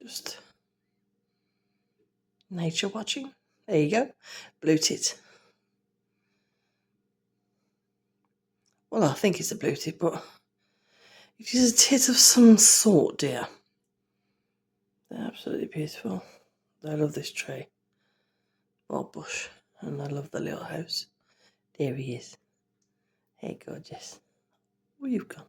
Just nature watching. There you go. Blue tit. Well, I think it's a blue tit, but it is a tit of some sort, dear. They're absolutely beautiful. I love this tree. Bob Bush. And I love the little house. There he is. Hey, gorgeous. Where you've gone?